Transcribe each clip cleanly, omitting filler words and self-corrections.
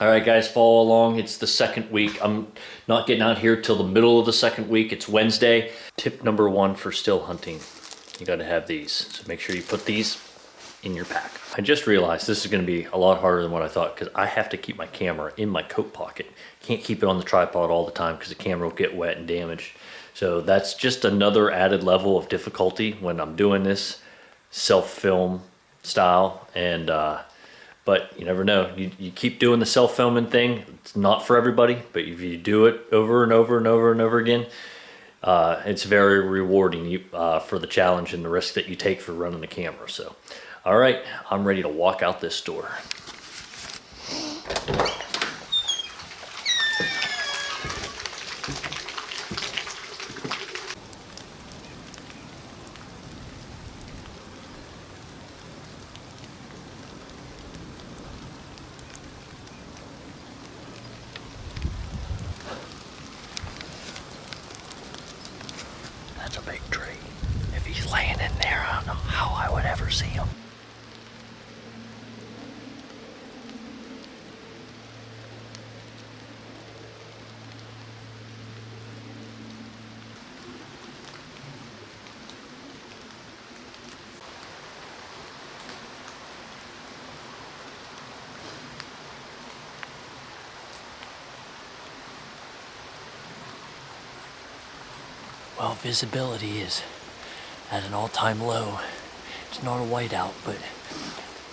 All right, guys, follow along. It's the second week. I'm not getting out here till the middle of the second week. It's Wednesday. Tip number one for still hunting, you got to have these. So make sure you put these in your pack. I just realized this is going to be a lot harder than what I thought because I have to keep my camera in my coat pocket. Can't keep it on the tripod all the time because the camera will get wet and damaged. So that's just another added level of difficulty when I'm doing this self-film style. And but you never know. You keep doing the self-filming thing. It's not for everybody, but if you do it over and over and over and over again, it's very rewarding for the challenge and the risk that you take for running the camera. So, all right, I'm ready to walk out this door. That's a big tree. If he's laying in there, I don't know how I would ever see him. Well, visibility is at an all-time low. It's not a whiteout, but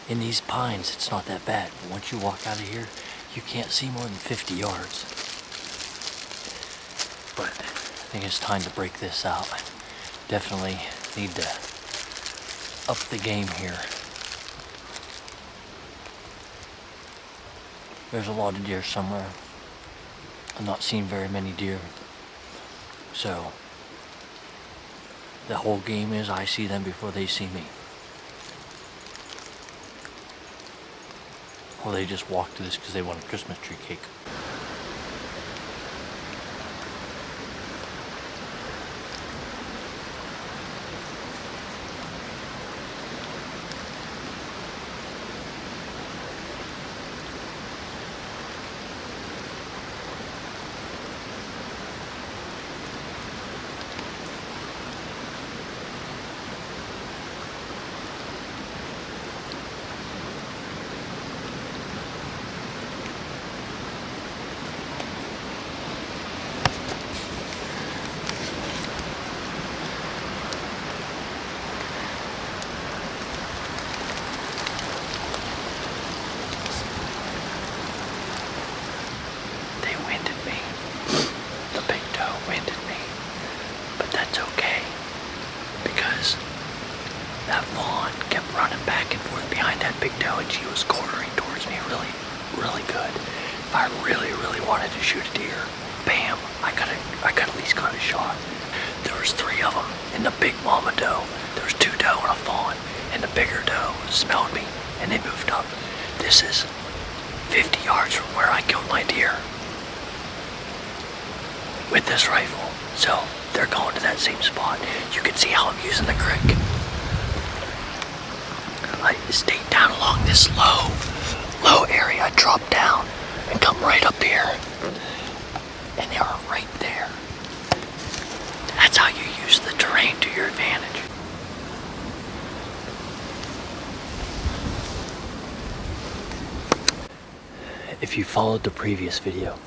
in these pines, it's not that bad. But once you walk out of here, you can't see more than 50 yards. But I think it's time to break this out. Definitely need to up the game here. There's a lot of deer somewhere. I'm not seeing very many deer. So the whole game is I see them before they see me. Or they just walk to this because they want a Christmas tree cake. That fawn kept running back and forth behind that big doe, and she was quartering towards me really good. If I really wanted to shoot a deer, bam, I could at least got a shot. There was 3 of them in the big mama doe. There was 2 doe and a fawn, and the bigger doe smelled me, and they moved up. This is 50 yards from where I killed my deer with this rifle. So they're going to that same spot. You can see how I'm using the creek. I stayed down along this low area. I dropped down and come right up here, and they are right there. That's how you use the terrain to your advantage. If you followed the previous video,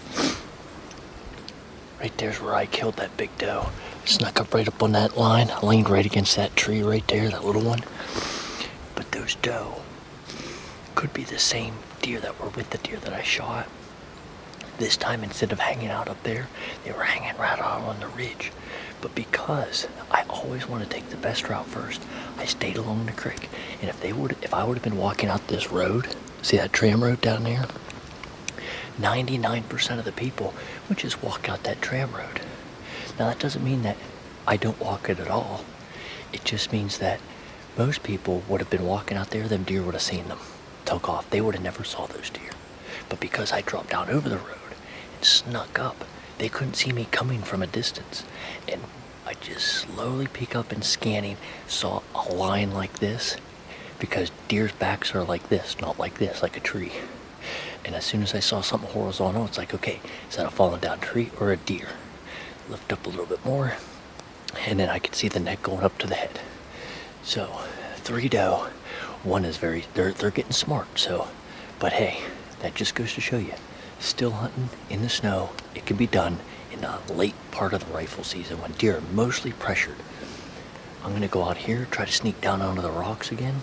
right there's where I killed that big doe. Snuck up right up on that line. I leaned right against that tree right there, that little one. But those doe could be the same deer that were with the deer that I shot. This time, instead of hanging out up there, they were hanging right out on the ridge. But because I always want to take the best route first, I stayed along the creek. And if I would have been walking out this road, see that tram road down there? 99% of the people would just walk out that tram road. Now that doesn't mean that I don't walk it at all. It just means that most people would have been walking out there, them deer would have seen them, took off. They would have never saw those deer. But because I dropped down over the road and snuck up, they couldn't see me coming from a distance. And I just slowly peek up and scanning, saw a line like this, because deer's backs are like this, not like this, like a tree. And as soon as I saw something horizontal, it's like, okay, is that a fallen down tree or a deer? Lift up a little bit more, and then I could see the neck going up to the head. So 3 doe, one is they're getting smart. So, but hey, that just goes to show you, still hunting in the snow, it can be done in the late part of the rifle season when deer are mostly pressured. I'm gonna go out here, try to sneak down onto the rocks again,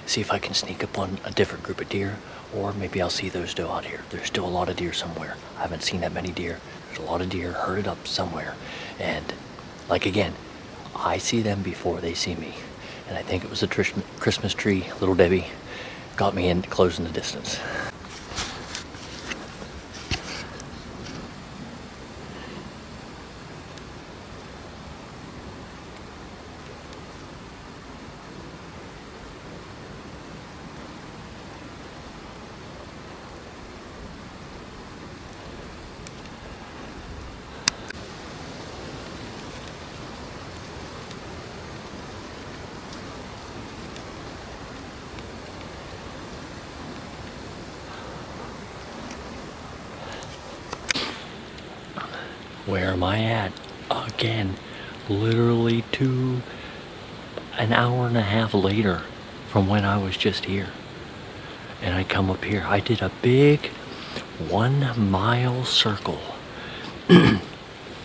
see if I can sneak up on a different group of deer, or maybe I'll see those doe out here. There's still a lot of deer somewhere. I haven't seen that many deer. There's a lot of deer herded up somewhere. And like again, I see them before they see me. And I think it was a Christmas tree, Little Debbie, got me in closing the distance. Where am I at? Again, literally an hour and a half later from when I was just here. And I come up here. I did a big 1 mile circle. When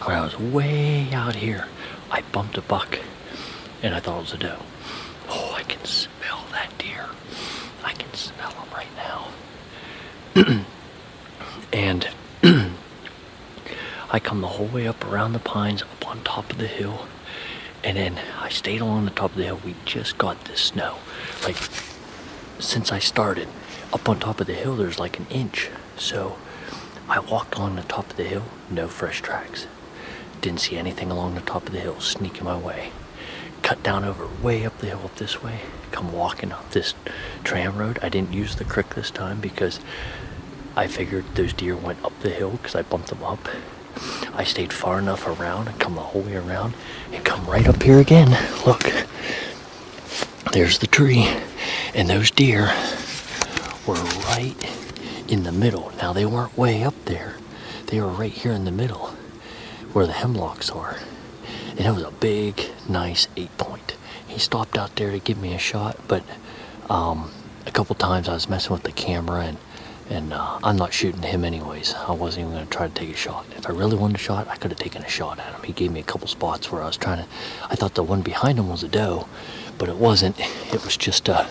I was way out here, I bumped a buck and I thought it was a doe. Oh, I can smell that deer. I can smell him right now. And I come the whole way up around the pines, up on top of the hill, and then I stayed along the top of the hill. We just got this snow. Like, since I started, up on top of the hill, there's like 1 inch. So I walked along the top of the hill, no fresh tracks. Didn't see anything along the top of the hill, sneaking my way. Cut down over way up the hill up this way, come walking up this tram road. I didn't use the creek this time because I figured those deer went up the hill because I bumped them up. I stayed far enough around and come the whole way around and come right up here again. Look, there's the tree, and those deer were right in the middle. Now they weren't way up there. They were right here in the middle where the hemlocks are. And it was a big, nice 8-point. He stopped out there to give me a shot, but a couple times I was messing with the camera and I'm not shooting him anyways. I wasn't even going to try to take a shot. If I really wanted a shot, I could have taken a shot at him. He gave me a couple spots where I was trying to, I thought the one behind him was a doe, but it wasn't. It was just a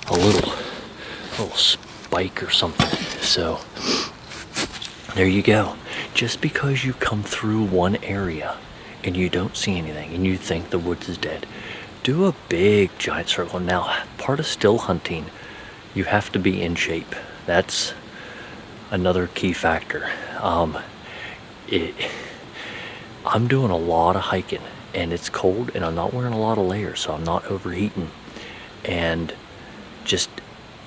little spike or something. So there you go. Just because you come through one area and you don't see anything and you think the woods is dead, do a big giant circle. Now, part of still hunting, you have to be in shape. That's another key factor. I'm doing a lot of hiking and it's cold and I'm not wearing a lot of layers, so I'm not overheating. And just,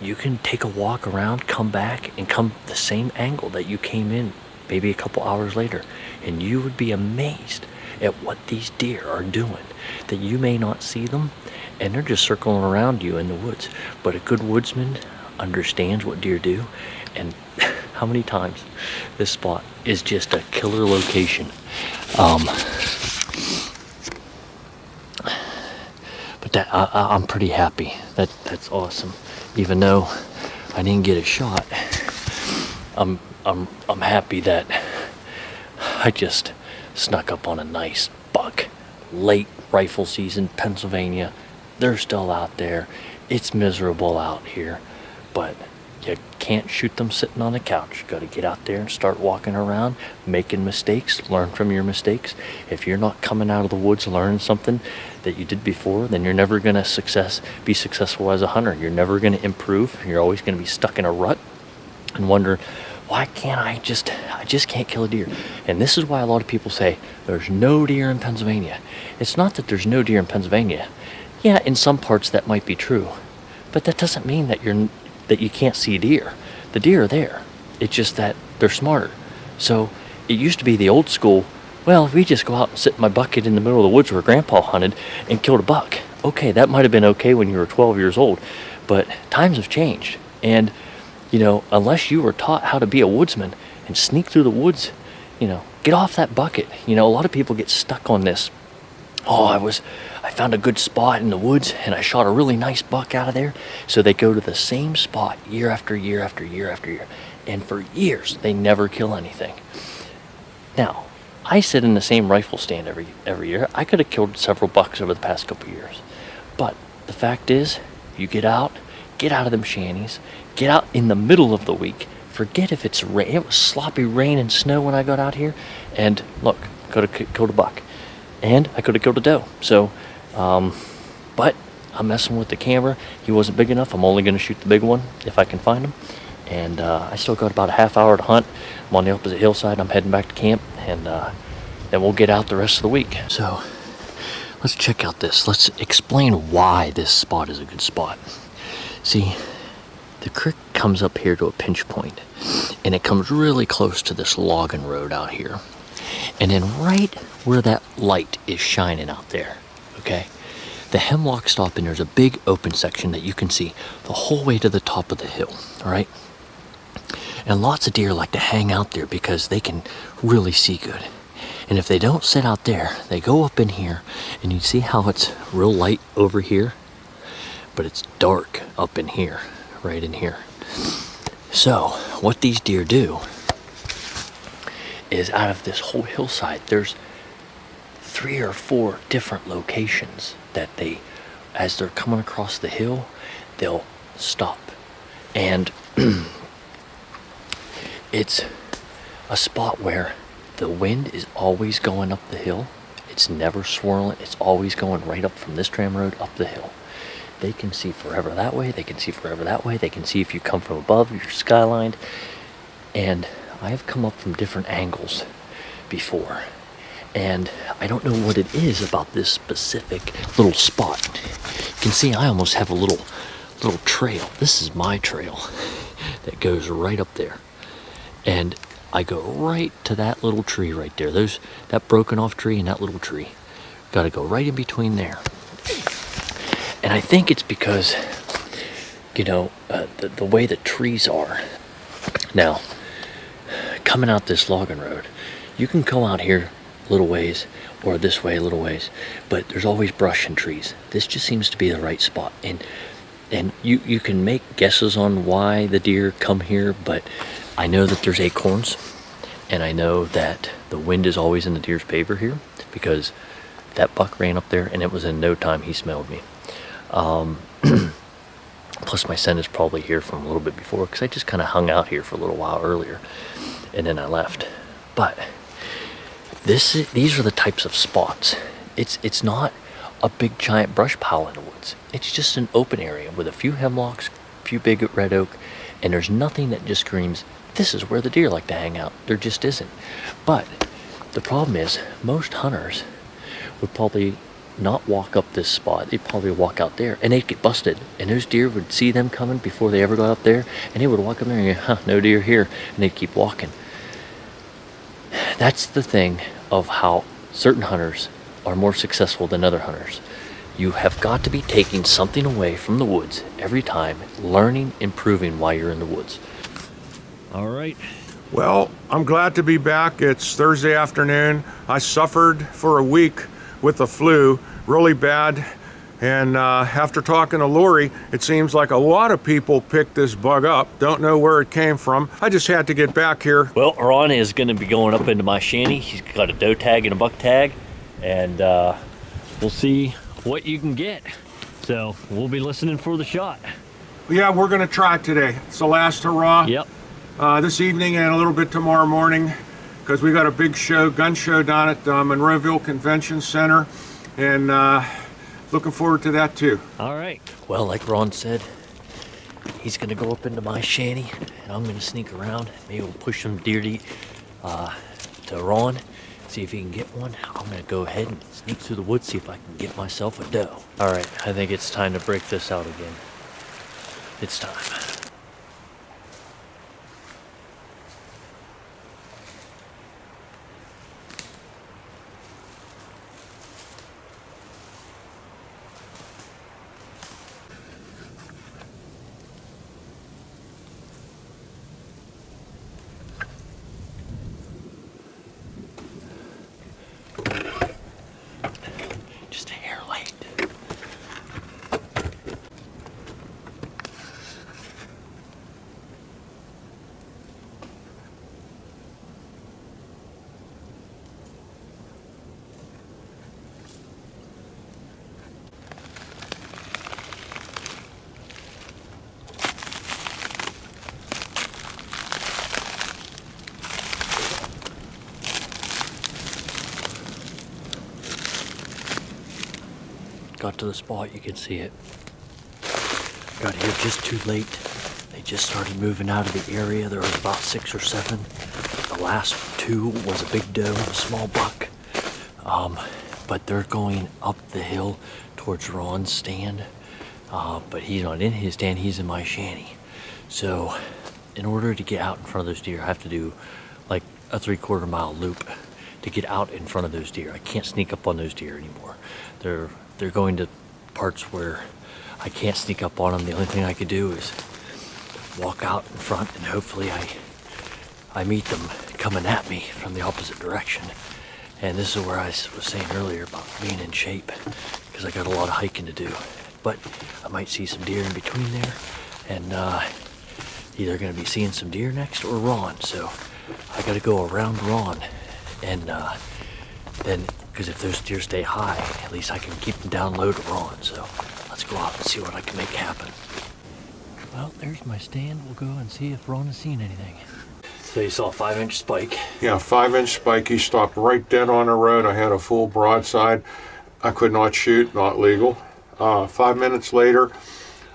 you can take a walk around, come back and come the same angle that you came in maybe a couple hours later, and you would be amazed at what these deer are doing, that you may not see them and they're just circling around you in the woods. But a good woodsman understands what deer do, and how many times this spot is just a killer location. But that I'm pretty happy. That's awesome. Even though I didn't get a shot, I'm happy that I just snuck up on a nice buck. Late rifle season, Pennsylvania. They're still out there. It's miserable out here, but you can't shoot them sitting on the couch. You got to get out there and start walking around, making mistakes, learn from your mistakes. If you're not coming out of the woods learning something that you did before, then you're never going to be successful as a hunter. You're never going to improve. You're always going to be stuck in a rut and wonder, why can't I just can't kill a deer. And this is why a lot of people say there's no deer in Pennsylvania. It's not that there's no deer in Pennsylvania. Yeah, in some parts that might be true, but that doesn't mean that you can't see deer. The deer are there. It's just that they're smarter. So it used to be the old school, well, if we just go out and sit in my bucket in the middle of the woods where Grandpa hunted and killed a buck. Okay, that might have been okay when you were 12 years old, but times have changed. And you know, unless you were taught how to be a woodsman and sneak through the woods, you know, get off that bucket. You know, a lot of people get stuck on this. Oh, I found a good spot in the woods and I shot a really nice buck out of there. So they go to the same spot year after year after year after year. And for years, they never kill anything. Now, I sit in the same rifle stand every year. I could have killed several bucks over the past couple of years. But the fact is, you get out of them shanties, get out in the middle of the week, forget if it's rain. It was sloppy rain and snow when I got out here, and look, could have killed a buck. And I could have killed a doe. So, but I'm messing with the camera. He wasn't big enough. I'm only going to shoot the big one if I can find him. And I still got about a half hour to hunt. I'm on the opposite hillside. I'm heading back to camp, and then we'll get out the rest of the week. So let's check out this. Let's explain why this spot is a good spot. See, the creek comes up here to a pinch point, and it comes really close to this logging road out here. And then right where that light is shining out there, okay, the hemlock stop, and there's a big open section that you can see the whole way to the top of the hill, all right? And lots of deer like to hang out there because they can really see good. And if they don't sit out there, they go up in here, and you see how it's real light over here, but it's dark up in here, right in here. So what these deer do is, out of this whole hillside, there's 3 or 4 different locations that they, as they're coming across the hill, they'll stop. And it's a spot where the wind is always going up the hill. It's never swirling. It's always going right up from this tram road up the hill. They can see forever that way. They can see forever that way. They can see if you come from above, you're skylined. And I have come up from different angles before, and I don't know what it is about this specific little spot. You can see I almost have a little trail. This is my trail that goes right up there, and I go right to that little tree right there. That broken off tree and that little tree. Got to go right in between there. And I think it's because, you know, the way the trees are. Now, coming out this logging road, you can go out here a little ways or this way a little ways, but there's always brush and trees. This just seems to be the right spot. And you can make guesses on why the deer come here, but I know that there's acorns, and I know that the wind is always in the deer's favor here, because that buck ran up there and it was in no time he smelled me. Plus my scent is probably here from a little bit before, because I just kind of hung out here for a little while earlier and then I left. But these are the types of spots. It's not a big giant brush pile in the woods. It's just an open area with a few hemlocks, a few big red oak, and there's nothing that just screams, this is where the deer like to hang out. There just isn't. But the problem is, most hunters would probably not walk up this spot. They'd probably walk out there, and they'd get busted. And those deer would see them coming before they ever got up there, and they would walk up there and go, huh, no deer here, and they'd keep walking. That's the thing of how certain hunters are more successful than other hunters. You have got to be taking something away from the woods every time, learning, improving while you're in the woods. All right. Well, I'm glad to be back. It's Thursday afternoon. I suffered for a week with the flu, really bad. And after talking to Lori, it seems like a lot of people picked this bug up. Don't know where it came from. I just had to get back here. Well, Ron is going to be going up into my shanty. He's got a doe tag and a buck tag, and we'll see what you can get. So we'll be listening for the shot. Yeah, we're gonna try it today. It's the last hurrah. Yep. This evening and a little bit tomorrow morning, because we got a big show, gun show down at Monroeville Convention Center, and looking forward to that too. All right. Well, like Ron said, he's gonna go up into my shanty, and I'm gonna sneak around. Maybe we'll push some deer to Ron, see if he can get one. I'm gonna go ahead and sneak through the woods, see if I can get myself a doe. All right, I think it's time to break this out again. It's time. got to the spot, you can see it. Got here just too late. They just started moving out of the area. There was about 6 or 7. The last 2 was a big doe and a small buck. But they're going up the hill towards Ron's stand. But he's not in his stand, he's in my shanty. So in order to get out in front of those deer, I have to do like a 3/4 mile loop to get out in front of those deer. I can't sneak up on those deer anymore. They're going to parts where I can't sneak up on them. The only thing I could do is walk out in front, and hopefully I meet them coming at me from the opposite direction. And this is where I was saying earlier about being in shape, because I got a lot of hiking to do. But I might see some deer in between there, and either going to be seeing some deer next or Ron. So I got to go around Ron, and then, because if those deer stay high, at least I can keep them down low to Ron. So let's go out and see what I can make happen. Well, there's my stand. We'll go and see if Ron has seen anything. So you saw a 5-inch spike. Yeah, 5-inch spike. He stopped right dead on the road. I had a full broadside. I could not shoot, not legal. 5 minutes later,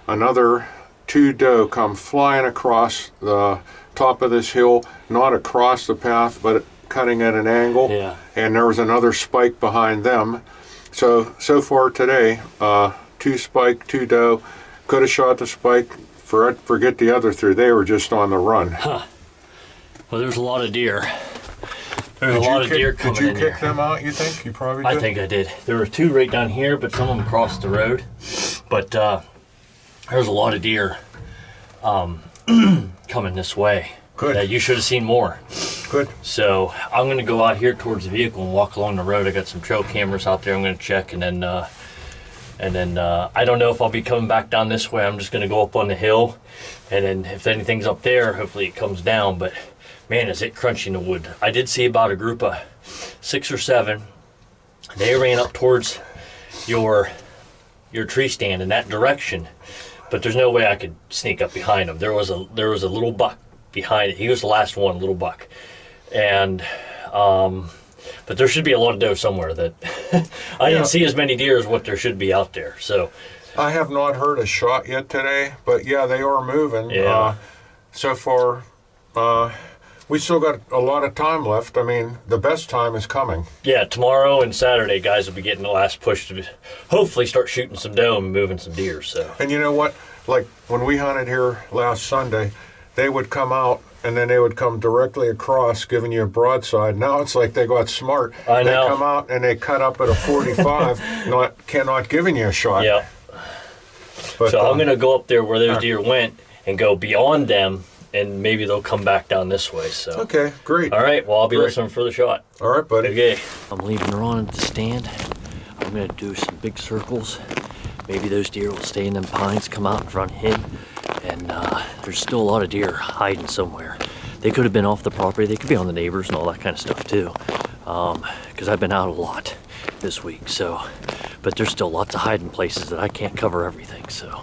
another 2 doe come flying across the top of this hill, not across the path, but cutting at an angle. Yeah. And there was another spike behind them. So far today, 2 spike, 2 doe. Could have shot the spike. Forget the other 3. They were just on the run. Huh. Well, there's a lot of deer. There's a lot of deer coming in here. Did you kick them out, you think? You probably did? I think I did. There were 2 right down here, but some of them crossed the road. But there's a lot of deer coming this way. Good. You should have seen more. Good. So I'm going to go out here towards the vehicle and walk along the road. I got some trail cameras out there I'm going to check, and then I don't know if I'll be coming back down this way. I'm just going to go up on the hill, and then if anything's up there, hopefully it comes down. But man, is it crunching the wood. I did see about a group of 6 or 7. They ran up towards your tree stand in that direction, but there's no way I could sneak up behind them. There was a little buck behind it. He was the last one, little buck. And but there should be a lot of doe somewhere that I didn't see as many deer as what there should be out there. So I have not heard a shot yet today, but yeah, they are moving. Yeah. So far, we still got a lot of time left. I mean, the best time is coming. yeah, tomorrow and Saturday, guys will be getting the last push to hopefully start shooting some doe and moving some deer. So And you know what? Like when we hunted here last Sunday, they would come out and then they would come directly across, giving you a broadside. Now it's like they got smart. I know. They come out and they cut up at a 45, cannot giving you a shot. yeah. But, So I'm going to go up there where those deer went and go beyond them, and maybe they'll come back down this way. So Okay, great. all right, well, I'll be Great. listening for the shot. All right, buddy. Okay. I'm leaving Ron at the stand. I'm going to do some big circles. Maybe those deer will stay in them pines, come out in front of him. And there's still a lot of deer hiding somewhere. They could have been off the property. They could be on the neighbors and all that kind of stuff too. Because I've been out a lot this week. So, but there's still lots of hiding places that I can't cover everything. So.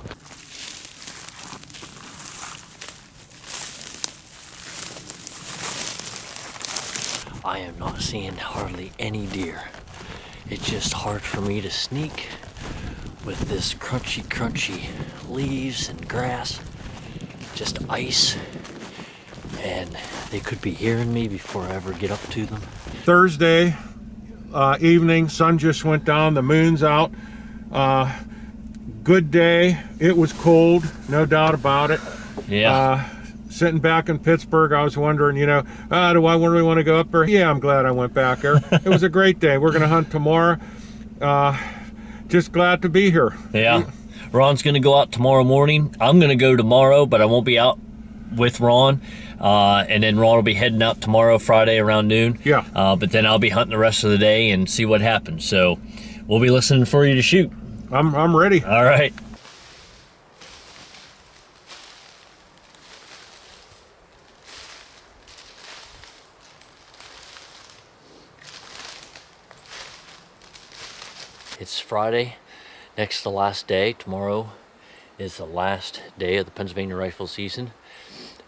I am not seeing hardly any deer. It's just hard for me to sneak with this crunchy leaves and grass, just ice, and they could be hearing me before I ever get up to them. Thursday Evening, sun just went down, the moon's out. Good day. It was cold, no doubt about it. Yeah. Sitting back in Pittsburgh, I was wondering, do I really want to go up there? Yeah, I'm glad I went back there. It was a great day. We're going to hunt tomorrow. Just glad to be here. Yeah. Ron's gonna go out tomorrow morning. I'm gonna go tomorrow, but I won't be out with Ron. And then Ron will be heading out tomorrow, Friday around noon. Yeah. But then I'll be hunting the rest of the day and see what happens. So we'll be listening for you to shoot. I'm ready. All right. It's Friday, next to last day. Tomorrow is the last day of the Pennsylvania rifle season.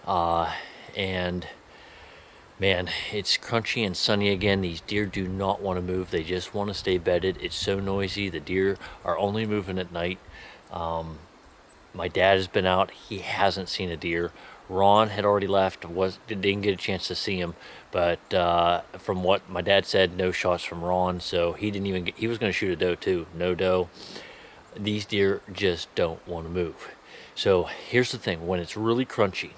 And Man, it's crunchy and sunny again. These deer do not want to move. They just want to stay bedded. It's so noisy. The deer are only moving at night. My dad has been out. He hasn't seen a deer. Ron had already left. Didn't get a chance to see him. But from what my dad said, no shots from Ron. So he didn't even he was going to shoot a doe too. No doe. These deer just don't want to move. So here's the thing. When it's really crunchy,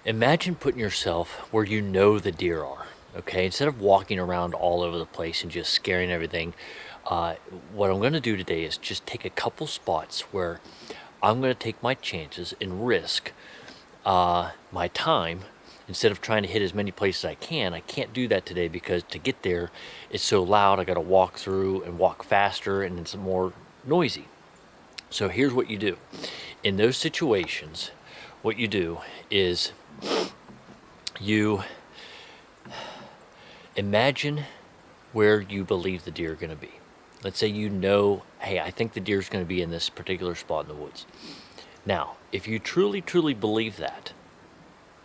imagine putting yourself where you know the deer are, okay? Instead of walking around all over the place and just scaring everything, what I'm going to do today is just take a couple spots where I'm going to take my chances and risk my time instead of trying to hit as many places as I can. I can't do that today because to get there, it's so loud. I got to walk through and walk faster, and it's more noisy. So here's what you do. In those situations, what you do is you imagine where you believe the deer are going to be. Let's say you know, hey, I think the deer is going to be in this particular spot in the woods. Now, if you truly, truly believe that,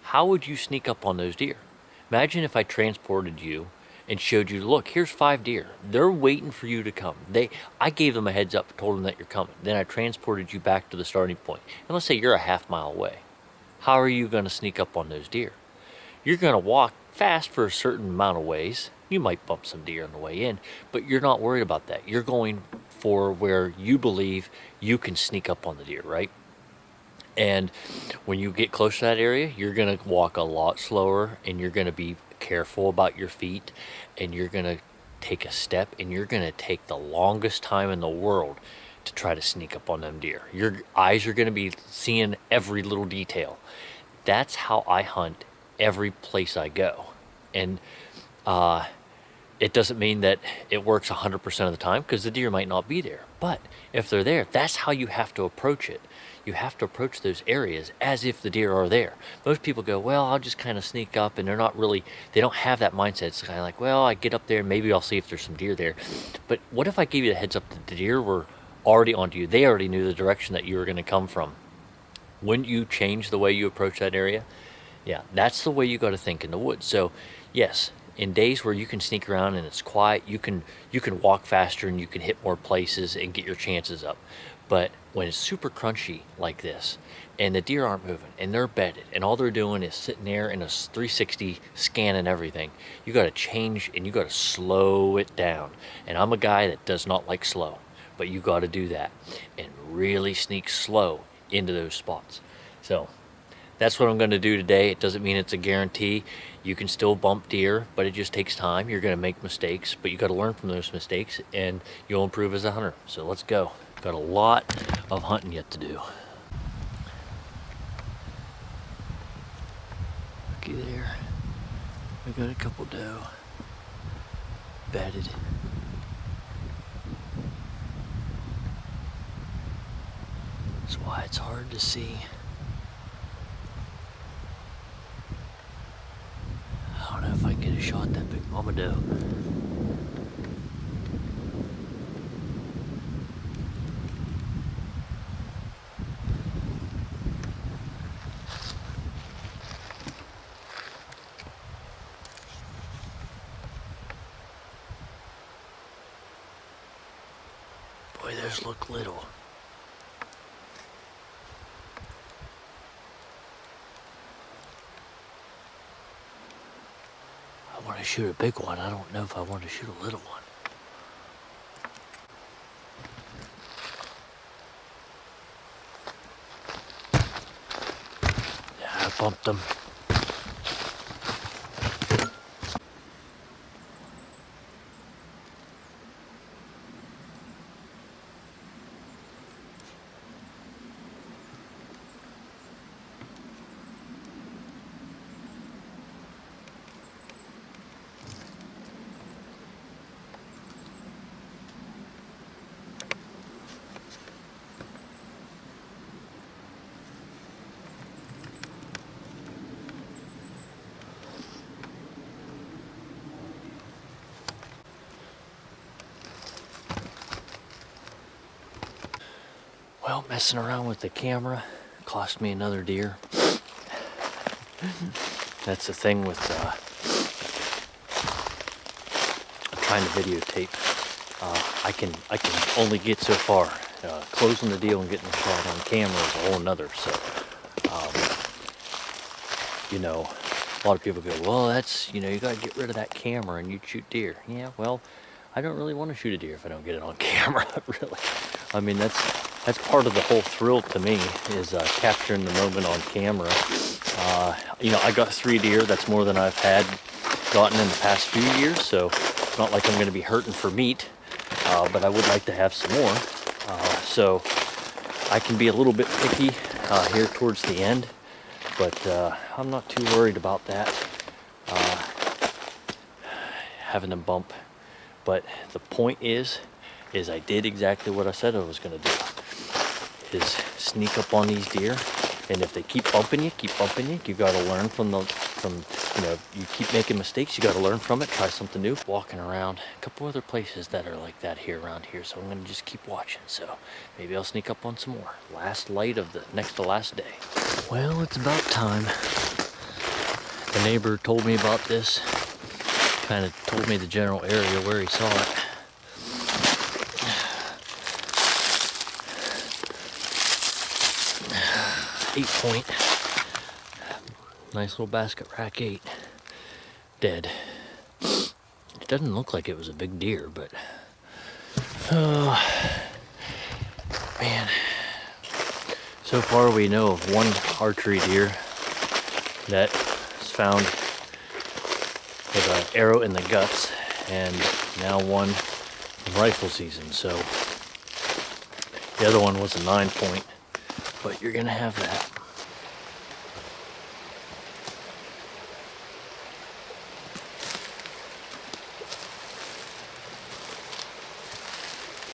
how would you sneak up on those deer? Imagine if I transported you and showed you, look, here's 5 deer. They're waiting for you to come. I gave them a heads up, told them that you're coming. Then I transported you back to the starting point. And let's say you're a half mile away. How are you going to sneak up on those deer? You're going to walk fast for a certain amount of ways. You might bump some deer on the way in, but you're not worried about that. You're going for where you believe you can sneak up on the deer, right? And when you get close to that area, you're going to walk a lot slower, and you're going to be careful about your feet, and you're going to take a step, and you're going to take the longest time in the world to try to sneak up on them deer. Your eyes are going to be seeing every little detail. That's how I hunt every place I go. And it doesn't mean that it works 100% of the time, because the deer might not be there. But if they're there, that's how you have to approach it. You have to approach those areas as if the deer are there. Most people go, well, I'll just kind of sneak up, and they don't have that mindset. It's kind of like, well, I get up there and maybe I'll see if there's some deer there. But what if I gave you the heads up that the deer were already onto you? They already knew the direction that you were going to come from. Wouldn't you change the way you approach that area? Yeah, that's the way you got to think in the woods. So yes, in days where you can sneak around and it's quiet, you can walk faster and you can hit more places and get your chances up. But when it's super crunchy like this, and the deer aren't moving, and they're bedded, and all they're doing is sitting there in a 360 scanning everything, you got to change and you got to slow it down. And I'm a guy that does not like slow, but you got to do that and really sneak slow into those spots. So that's what I'm going to do today. It doesn't mean it's a guarantee. You can still bump deer, but it just takes time. You're going to make mistakes, but you got to learn from those mistakes, and you'll improve as a hunter. So let's go. Got a lot of hunting yet to do. Looky there. We got a couple doe bedded. That's why it's hard to see. I don't know if I can get a shot at that big mama doe. Boy, those look little. I want to shoot a big one. I don't know if I want to shoot a little one. Yeah, I bumped them. Well, messing around with the camera cost me another deer. That's the thing with trying to videotape. I can only get so far. Closing the deal and getting the shot on camera is a whole nother. So, you know, a lot of people go, well, that's, you know, you got to get rid of that camera and you'd shoot deer. Yeah, well, I don't really want to shoot a deer if I don't get it on camera, really. I mean, that's part of the whole thrill to me, is capturing the moment on camera. You know, I got 3 deer. That's more than I've had gotten in the past few years, so it's not like I'm going to be hurting for meat, but I would like to have some more. So I can be a little bit picky here towards the end, but I'm not too worried about that, having them bump. But the point is I did exactly what I said I was going to do, is sneak up on these deer. And if they keep bumping you, you got to learn from you know, you keep making mistakes, you got to learn from it, try something new. Walking around a couple other places that are like that here around here, so I'm going to just keep watching. So maybe I'll sneak up on some more. Last light of the next to last day. Well, it's about time. The neighbor told me about this, kind of told me the general area where he saw it. Eight point. Nice little basket rack 8. Dead. It doesn't look like it was a big deer, but man. So far we know of 1 archery deer that is found with an arrow in the guts, and now 1 in rifle season. So the other one was a 9 point, but you're gonna have that.